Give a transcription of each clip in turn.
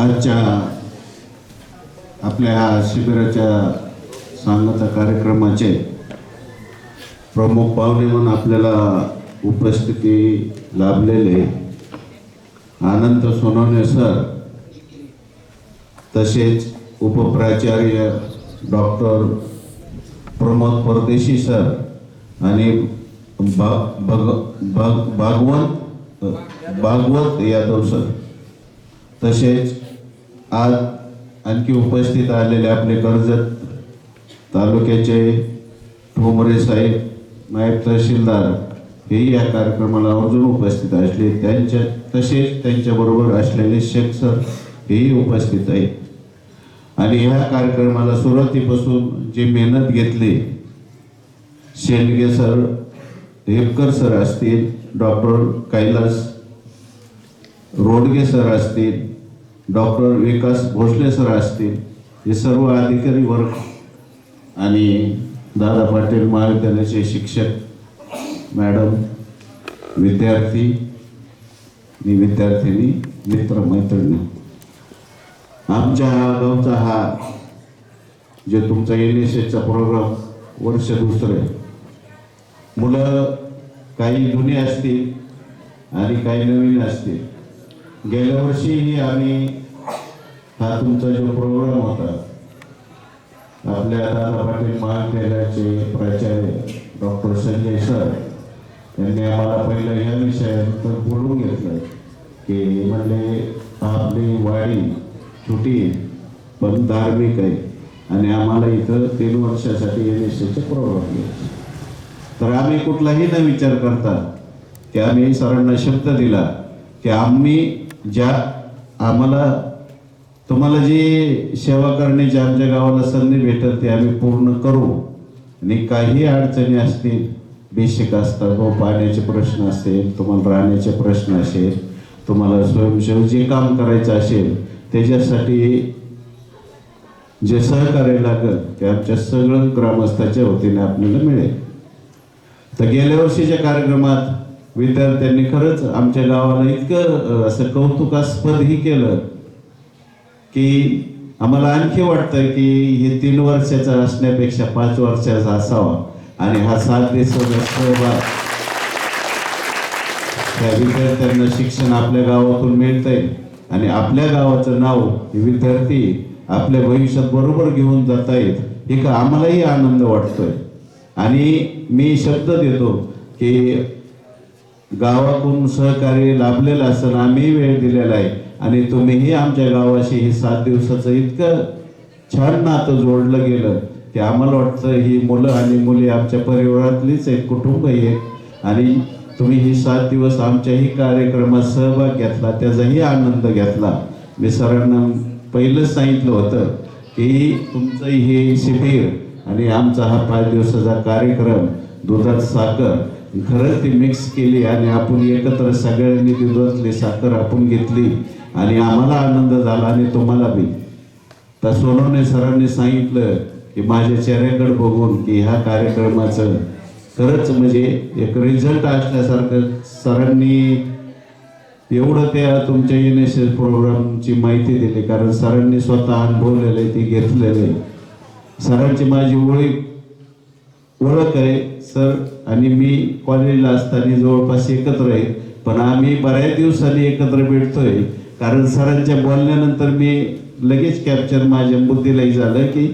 आजच्या आपल्या शिबिराच्या सांगता कार्यक्रमाचे प्रमुख पाहुणे म्हणून आपल्याला उपस्थिती लाभलेले अनंत सोनवणे सर, तसेच उपप्राचार्य डॉक्टर प्रमोद परदेशी सर आणि भागवत यादव सर, तसेच आज आणखी उपस्थित आलेले आपले कर्जत तालुक्याचे ठोंबरे साहेब, नायब तहसीलदार हेही या कार्यक्रमाला आवर्जून उपस्थित असले, तसेच त्यांच्याबरोबर असलेले शेख सर हेही उपस्थित आहेत. आणि ह्या कार्यक्रमाला सुरुवातीपासून जी मेहनत घेतली, शेंडगे सर, हेपकर सर असतील, डॉक्टर कैलास रोडगे सर असतील, डॉक्टर विकास भोसले सर असतील, हे सर्व अधिकारी वर्ग आणि दादा पाटील महाविद्यालयाचे शिक्षक मॅडम, विद्यार्थी आणि विद्यार्थिनी, मित्र मैत्रिणी, आमच्या गावचा हा जे तुमचा NSSचा प्रोग्राम वर्ष दुसरे, मुलं काही जुने असतील आणि काही नवीन असतील. गेल्या वर्षीही आम्ही हा तुमचा जो प्रोग्राम होता, आपल्या दादा पाटील महाविद्यालयाचे प्राचार्य डॉक्टर संजय सर यांनी आम्हाला पहिलं या विषयावर बोलून घेतलं की म्हणले आपली वाडी छोटी पण धार्मिक आहे आणि आम्हाला इथं 3 वर्षासाठी NSSचे प्रोग्राम घ्यायचे. तर आम्ही कुठलाही न विचार करता की आम्ही सरांना शब्द दिला की आम्हाला तुम्हाला जी सेवा करण्याची आमच्या गावाला संधी भेटेल ते आम्ही पूर्ण करू. आणि काही अडचणी असतील, बेसिक असतात, पाण्याचे प्रश्न असेल, तुम्हाला राहण्याचे प्रश्न असेल, तुम्हाला स्वयंसेवक जे काम करायचं असेल त्याच्यासाठी जे सहकार्य लागेल ते आमच्या सगळं ग्रामस्थाच्या वतीने आपल्याला मिळेल. तर गेल्या वर्षीच्या कार्यक्रमात विद्यार्थ्यांनी खरंच आमच्या गावाला इतकं असं कौतुकास्पदही केलं की आम्हाला आणखी वाटतं की हे 3 वर्षाचा असण्यापेक्षा 5 वर्षाचा असावा आणि हा 7 दिवसाचा त्या विद्यार्थ्यांना शिक्षण आपल्या गावातून मिळतंय आणि आपल्या गावाचं नाव हे विद्यार्थी आपल्या भविष्यात बरोबर घेऊन जात आहेत, हे का आम्हालाही आनंद वाटतोय. आणि मी शब्द देतो की गावातून सहकार्य लाभलेलं असताना आम्ही वेळ दिलेला आहे आणि तुम्हीही आमच्या गावाशी हे 7 दिवसाचं इतकं छान नातं जोडलं गेलं की आम्हाला वाटतं ही मुलं आणि मुली आमच्या परिवारातलीच एक कुटुंब आहे आणि तुम्ही ही 7 दिवस आमच्याही कार्यक्रमात सहभाग घेतला, त्याचाही आनंद घेतला. मी सरांना पहिलंच सांगितलं होतं की तुमचं हे शिबिर आणि आमचा हा 5 दिवसाचा कार्यक्रम, दुधात साखर खरंच ती मिक्स केली आणि आपण एकत्र सगळ्यांनी दुधातली साखर आपण घेतली आणि आम्हाला आनंद झाला आणि तुम्हाला बी. तर सोनवणे सरांनी सांगितलं की माझ्या चेहऱ्याकडे बघून की ह्या कार्यक्रमाचं खरंच म्हणजे एक रिझल्ट असल्यासारखं सरांनी एवढं त्या तुमच्या NSS प्रोग्रामची माहिती दिली, कारण सरांनी स्वतः अनुभवलेलं आहे, ती घेतलेलं आहे. सरांची माझी ओळख आहे सर आणि मी कॉलेजला असताना जवळपास एकत्र आहे, पण आम्ही बऱ्याच दिवसांनी एकत्र भेटतोय कारण सरांच्या बोलण्यानंतर मी लगेच कॅप्चर माझ्या बुद्धीलाही झालं की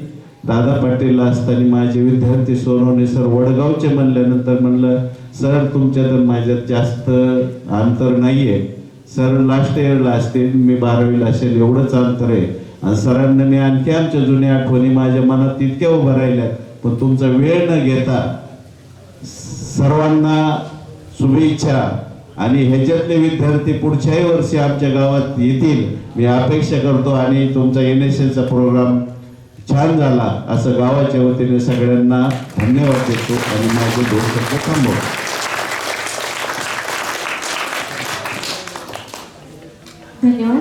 दादा पाटीलला असताना माझे विद्यार्थी सोनवणे सर वडगावचे म्हणल्यानंतर म्हणलं सर तुमच्यात माझ्यात जास्त अंतर नाही आहे, सर लास्ट इयरला असतील, मी 12वीला असेल, एवढंच अंतर आहे. आणि सरांना मी आणखी आमच्या जुन्या आठवणी माझ्या मनात तितक्या उभं राहिल्या, पण तुमचा वेळ न घेता सर्वांना शुभेच्छा आणि ह्याच्यातले विद्यार्थी पुढच्याही वर्षी आमच्या गावात येतील मी अपेक्षा करतो आणि तुमचा NSSचा प्रोग्राम छान झाला असं गावाच्या वतीने सगळ्यांना धन्यवाद देतो आणि माझे 2 शब्द थांबवतो. धन्यवाद.